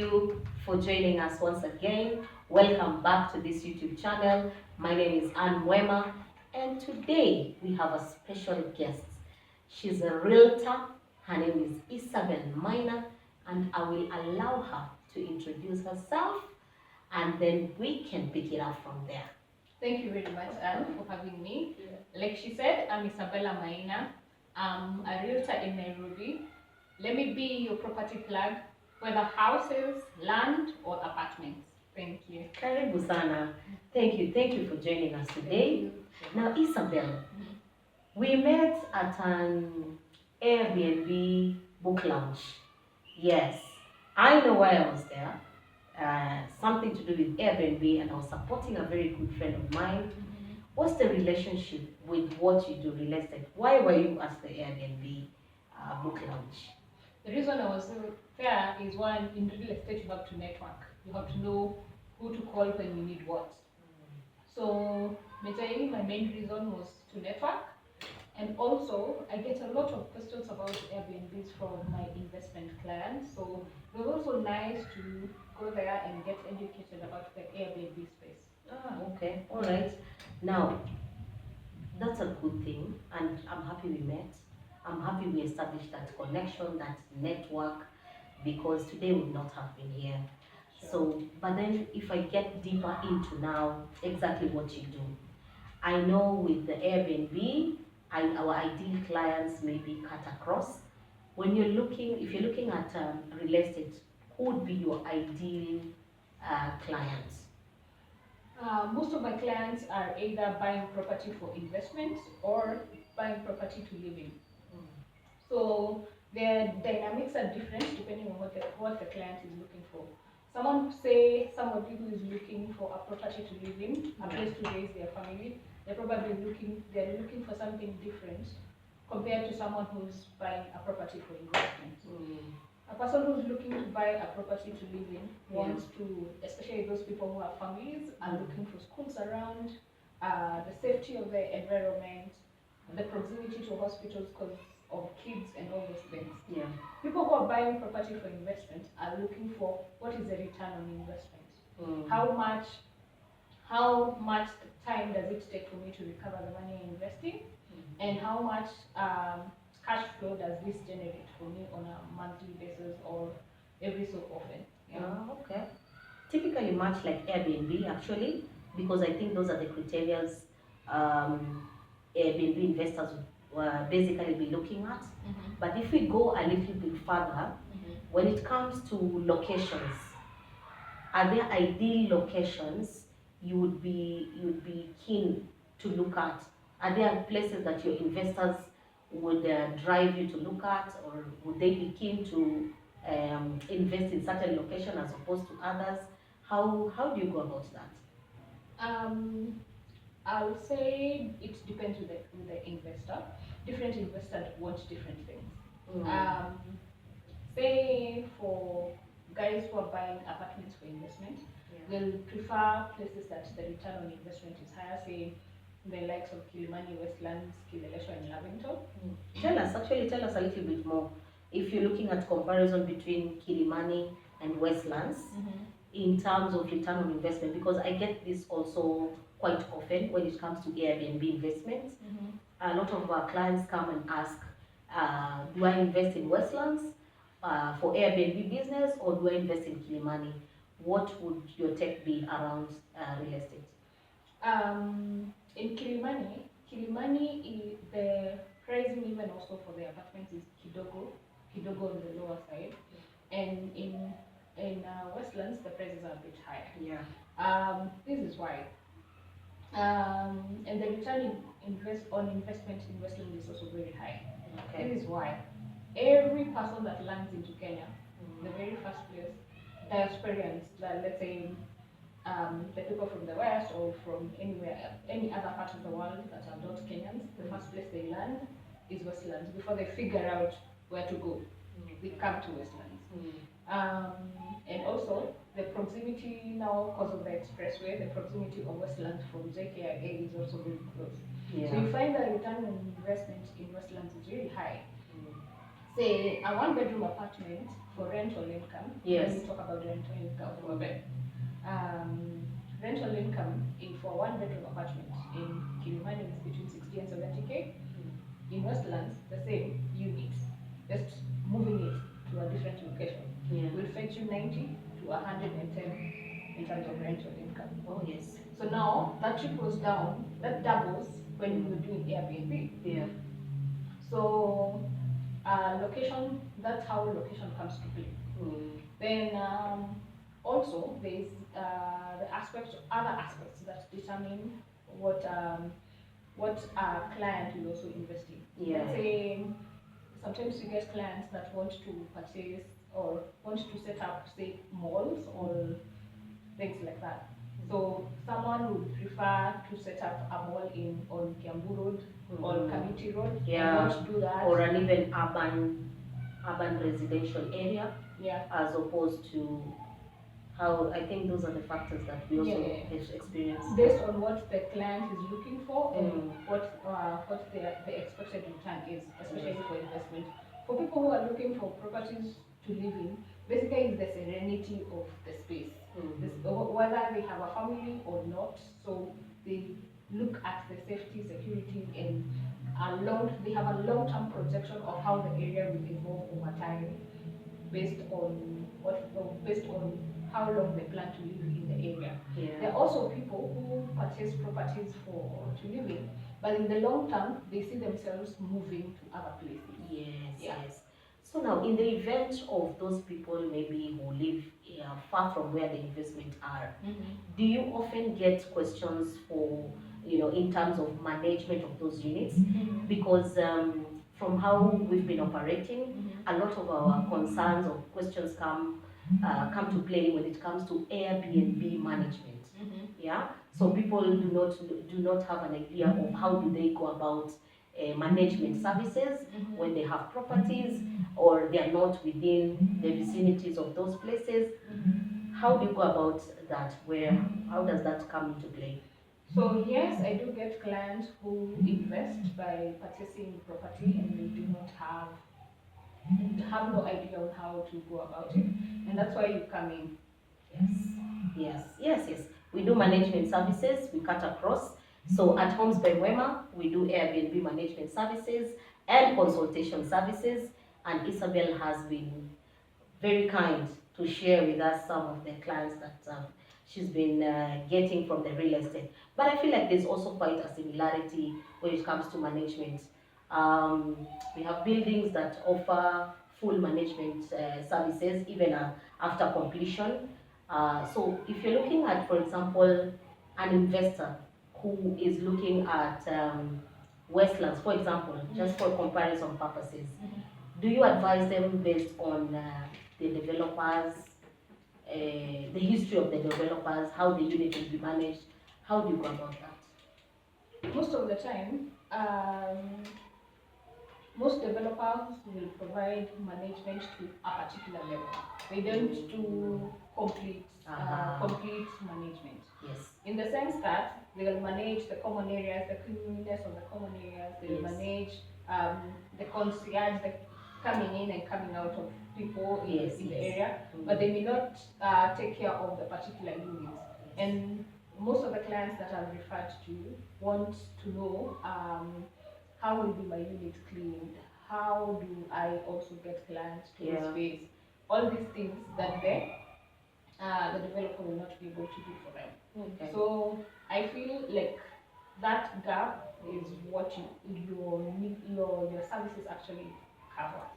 you for joining us once again. Welcome back to this YouTube channel. My name is Mwema, and today we have a special guest. She's a realtor. Her name is Isabella Maina, and I will allow her to introduce herself, and then we can pick it up from there. Thank you very much, Anne, for having me. Like she said, I'm Isabella Maina. I'm a realtor in Nairobi. Let me be your property plug, whether houses, land, or apartments. Thank you. Karibu sana. Thank you for joining us today. Now, Isabel, we met at an Airbnb book launch. Yes, I know why I was there. Something to do with Airbnb, and I was supporting a very good friend of mine. What's the relationship with what you do, real estate? Why were you at the Airbnb book launch? The reason I was there is, one, in real estate you have to network. You have to know who to call when you need what. So majorly my main reason was to network, and also I get a lot of questions about Airbnbs from my investment clients. So it was also nice to go there and get educated about the Airbnb space. Okay, all right. Now, that's a good thing, and I'm happy we met. I'm happy we established that connection, that network, because today would not have been here. Sure. So, but then if I get deeper into now exactly what you do, I know with the Airbnb, our ideal clients may be cut across. When you're looking, if you're looking at real estate, who would be your ideal clients? Most of my clients are either buying property for investment or buying property to live in. So their dynamics are different depending on what the client is looking for. Somebody who is looking for a property to live in, a place to raise their family, they're looking for something different compared to someone who's buying a property for investment. A person who's looking to buy a property to live in wants to, especially those people who have families, are looking for schools around, the safety of the environment, the proximity to hospitals because of kids and all those things. Yeah. People who are buying property for investment are looking for what is the return on investment. How much time does it take for me to recover the money I'm investing, and how much cash flow does this generate for me on a monthly basis or every so often? Okay. Typically much like Airbnb actually, because I think those are the criteria Airbnb investors will basically be looking at. But if we go a little bit further, when it comes to locations, are there ideal locations you would be keen to look at? Are there places that your investors would drive you to look at, or would they be keen to invest in certain location as opposed to others? How do you go about that? I would say it depends with the investor. Different investors want different things. Say for guys who are buying apartments for investment, they'll prefer places that the return on investment is higher, say the likes of Kilimani, Westlands, Kileleshwa, and Lavington. Tell us a little bit more. If you're looking at comparison between Kilimani and Westlands, in terms of return on investment, because I get this also quite often when it comes to Airbnb investments. A lot of our clients come and ask, do I invest in Westlands for Airbnb business, or do I invest in Kilimani? What would your take be around real estate? In Kilimani, the pricing even also for the apartments is kidogo on the lower side, and in Westlands the prices are a bit higher. Yeah. This is why. And the return on investment in Westland is also very high. Okay. This is why every person that lands into Kenya, the very first place, diasporians, let's say the people from the West or from anywhere, any other part of the world that are not Kenyans, the first place they land is Westlands. Before they figure out where to go, they come to Westlands. And also the proximity now, because of the expressway, the proximity of Westlands from JKIA is also very close. Yeah. So you find the return on investment in Westlands is really high. say a one-bedroom apartment for rental income. Yes. When we talk about rental income for a bed, rental income for one-bedroom apartment in Kilimani is between 60 and 70K. In Westlands, the same unit, just moving it to a different location, will fetch you 90 to 110 in terms of rental income. Oh yes. So now that triples down, that doubles when you're doing Airbnb. Yeah. So location, that's how location comes to play. Then also there's other aspects that determine what a client will also invest in. Yeah. Let's say sometimes you get clients that want to purchase or want to set up, say, malls or things like that. So someone would prefer to set up a mall on Kiambu Road or Kamiti Road. Yeah. And want to do that. Or an even urban residential area. Yeah. As opposed to how, I think those are the factors that we also experience. Based on what the client is looking for and what the expected return is, especially for investment. For people who are looking for properties to live in, basically it's the serenity of the space. Whether they have a family or not, so they look at the safety, security, and they have a long-term projection of how the area will evolve over time, based on how long they plan to live in the area. Yeah. There are also people who purchase properties to live in, but in the long term, they see themselves moving to other places. Yes. So now, in the event of those people maybe who live far from where the investment are, do you often get questions for, in terms of management of those units? Because from how we've been operating, a lot of our concerns or questions come to play when it comes to Airbnb management. Yeah. So people do not have an idea of how do they go about management services when they have properties or they are not within the vicinities of those places. How do you go about that? How does that come into play? So yes, I do get clients who invest by purchasing property and they do not have no idea on how to go about it, and that's why you come in. Yes. We do management services. We cut across. So at Homes by Mwema, we do Airbnb management services and consultation services. And Isabel has been very kind to share with us some of the clients that she's been getting from the real estate. But I feel like there's also quite a similarity when it comes to management. We have buildings that offer full management services even after completion. So if you're looking at, for example, an investor who is looking at Westlands, for example, just for comparison purposes, do you advise them based on the developers, the history of the developers, how the unit will be managed? How do you go about that? Most of the time, most developers will provide management to a particular level. They don't do complete management. Yes. In the sense that they will manage the common areas, the cleanliness of the common areas. They will manage the concierge, the coming in and coming out of people in the area, but they may not take care of the particular units. And most of the clients that I've referred to want to know how will be my unit cleaned? How do I also get clients to the space? All these things that the developer will not be able to do for them. Okay. So I feel like that gap is what your services actually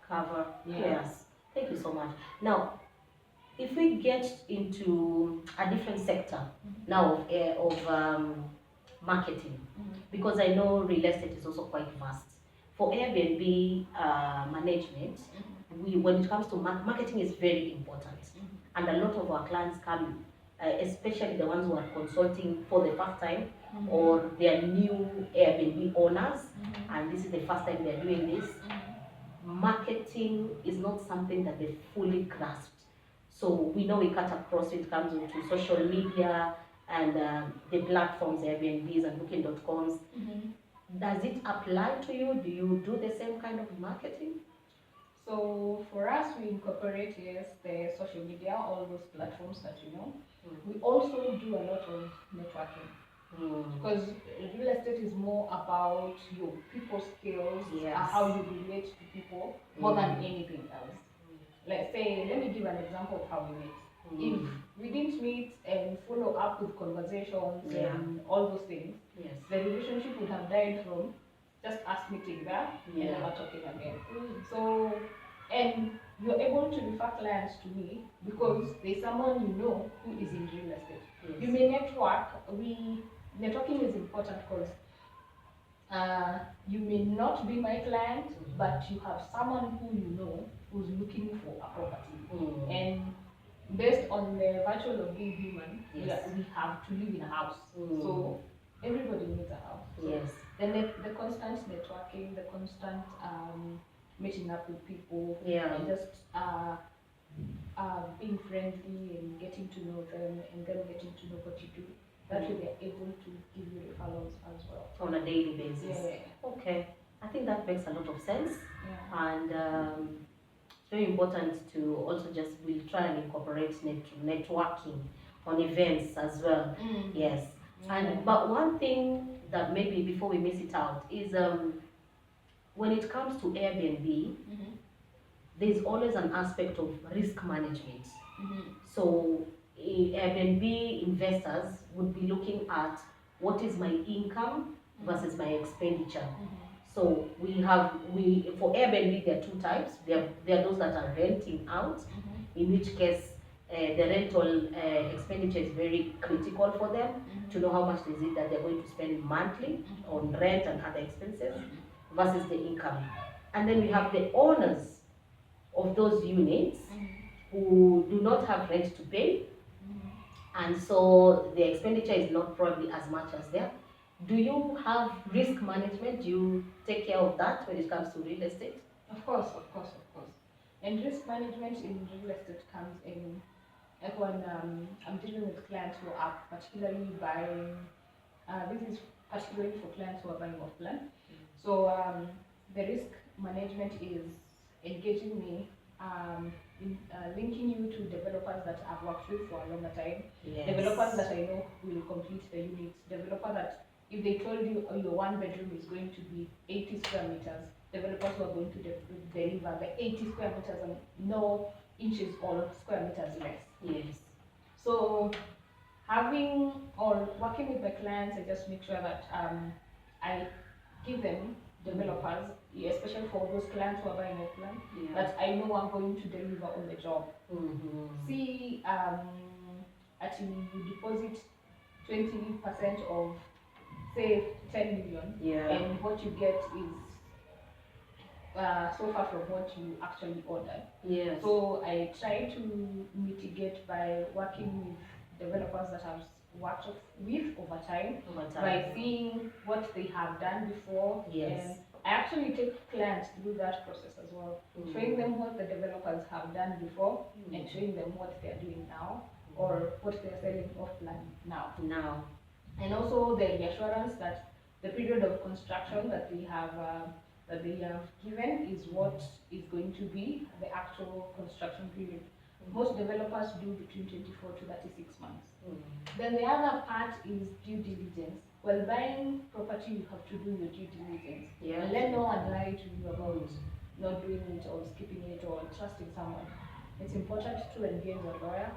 cover. Yes. Thank you so much. Now, if we get into a different sector now of marketing, because I know real estate is also quite vast. For Airbnb management, when it comes to marketing is very important, and a lot of our clients come, especially the ones who are consulting for the first time or they are new Airbnb owners, and this is the first time they are doing this. Marketing is not something that they fully grasped. So we know we cut across when it comes into social media and the platforms, Airbnbs and Booking.coms. Does it apply to you? Do you do the same kind of marketing? So for us, we incorporate, yes, the social media, all those platforms that you know. We also do a lot of networking. Because real estate is more about your people skills, Yes. how you relate to people, more than anything else. Let's say, let me give an example of how we meet. If we didn't meet and follow up with conversations and all those things, Yes. the relationship would have died from just us meeting there and never talking again. So, and you're able to refer clients to me because there's someone you know who is in real estate. Yes. You may network. Networking is important because you may not be my client, but you have someone who you know who's looking for a property. And based on the virtue of being human, Yes. we have to live in a house. So everybody needs a house. So Yes. the constant networking, the constant meeting up with people, and just being friendly and getting to know them and them getting to know what you do. That way they're able to give you referrals as well. On a daily basis. Yeah. Okay. I think that makes a lot of sense. Yeah. And it's very important to also just we'll try and incorporate networking on events as well. Yes. And but one thing that maybe before we miss it out is when it comes to Airbnb, there's always an aspect of risk management. So Airbnb investors would be looking at what is my income versus my expenditure. So for Airbnb there are two types. There are those that are renting out, in which case the rental expenditure is very critical for them to know how much is it that they're going to spend monthly on rent and other expenses versus the income. And then we have the owners of those units who do not have rent to pay, and so the expenditure is not probably as much as there. Do you have risk management? Do you take care of that when it comes to real estate? Of course. And risk management in real estate comes in when I'm dealing with clients who are particularly buying. This is particularly for clients who are buying off plan. So the risk management is engaging me, linking you to developers that I've worked with for a longer time. Yes. Developers that I know will complete the units. Developer that if they told you your one bedroom is going to be 80 square meters, developers who are going to deliver the 80 square meters and no inches or square meters less. Yes. So having or working with my clients, I just make sure that I give them developers, especially for those clients who are buying a plan, that I know I'm going to deliver on the job. See, at you deposit 20% of say 10 million, and what you get is so far from what you actually ordered. Yes. So I try to mitigate by working with developers that I've worked with over time, by seeing what they have done before. Yes. And I actually take clients through that process as well, showing them what the developers have done before and showing them what they're doing now or what they're selling off plan now. And also the reassurance that the period of construction that they have given is what is going to be the actual construction period. Most developers do between 24 to 36 months. Then the other part is due diligence. While buying property, you have to do your due diligence. And let no one lie to you about not doing it or skipping it or trusting someone. It's important to engage a lawyer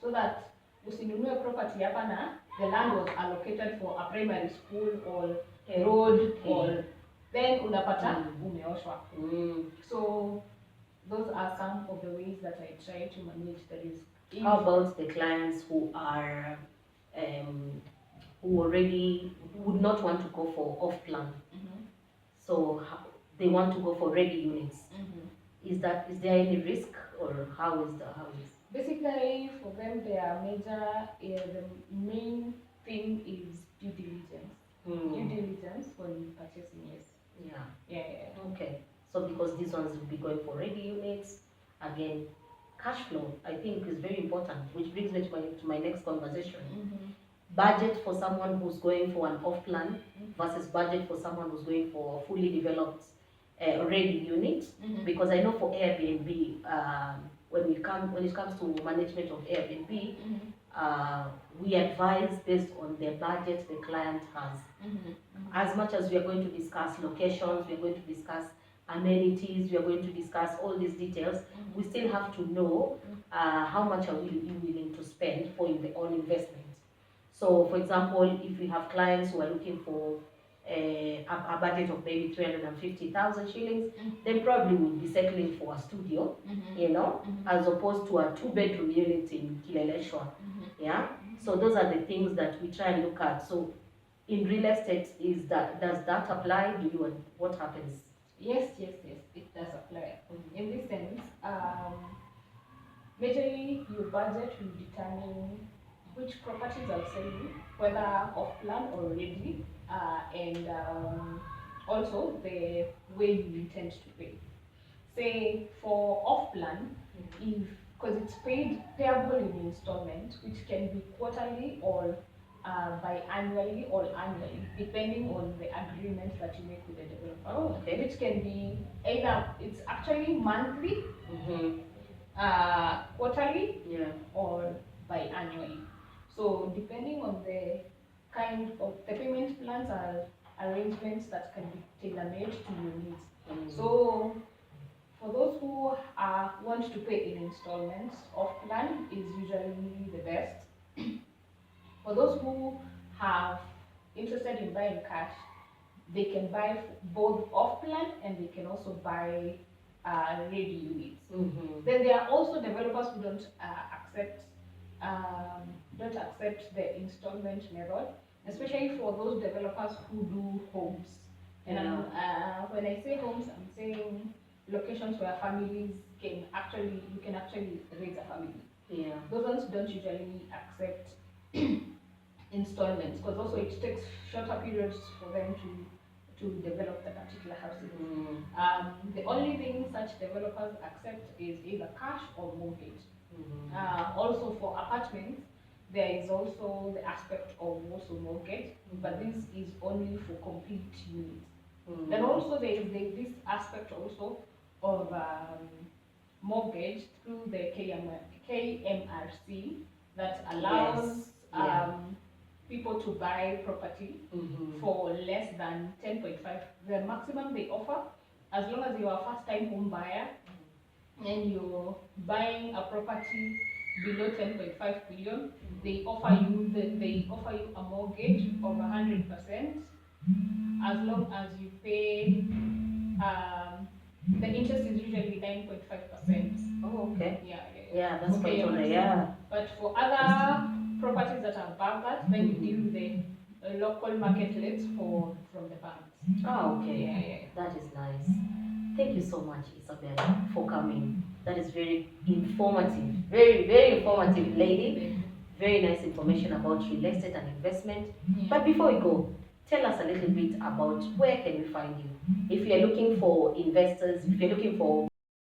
so that usinunue property hapa na the land was allocated for a primary school or a road or then unapata umeoshwa. So those are some of the ways that I try to manage the risk. How about the clients who are who already would not want to go for off plan? So they want to go for ready units. Is there any risk, or how is basically for them their major the main thing is due diligence. Due diligence when purchasing, yes. Okay. So because these ones will be going for ready units, again, cash flow I think is very important, which brings me to my next conversation. Budget for someone who's going for an off plan versus budget for someone who's going for fully developed ready unit, because I know for Airbnb, when it comes to management of Airbnb, we advise based on the budget the client has. As much as we are going to discuss locations, we are going to discuss amenities, we are going to discuss all these details, we still have to know how much are you willing to spend for on investment. So, for example, if we have clients who are looking for a budget of maybe 350,000 shillings, then probably we'll be settling for a studio, you know, as opposed to a 2-bedroom unit in Kileleshwa. Yeah. So those are the things that we try and look at. So in real estate, does that apply? What happens? Yes, it does apply. In this sense, majorly your budget will determine which properties are selling, whether off plan or ready, and also the way you intend to pay. Say for off plan, because it's payable in installment, which can be quarterly or biannually or annually, depending on the agreement that you make with the developer. Oh, okay. Which can be either it's actually monthly, quarterly, or biannually. So depending on the kind of the payment plans are arrangements that can be tailor-made to your needs. So for those who want to pay in installments, off plan is usually the best. For those who have interested in buying cash, they can buy both off plan and they can also buy ready units. Then there are also developers who don't accept the installment method, especially for those developers who do homes. And when I say homes, I'm saying locations where families you can actually raise a family. Yeah. Those ones don't usually accept installments, because also it takes shorter periods for them to develop the particular houses. The only thing such developers accept is either cash or mortgage. Also for apartments, there is also the aspect of also mortgage, but this is only for complete units. Then also there is this aspect also of mortgage through the KMRC that allows people to buy property for less than 10.5. The maximum they offer, as long as you are a first-time home buyer and you're buying a property below 10.5 billion, they offer you a mortgage of 100%, as long as you pay. The interest is usually 9.5%. Oh, okay. Yeah, that's okay, quite yeah. But for other properties that are above that, then you deal with the local market rates from the banks. Oh, okay. Yeah. That is nice. Thank you so much, Isabella, for coming. That is very informative. Very, very informative, lady. Very nice information about real estate and investment. But before we go, tell us a little bit about where can we find you. If you're looking for investors, if you're looking for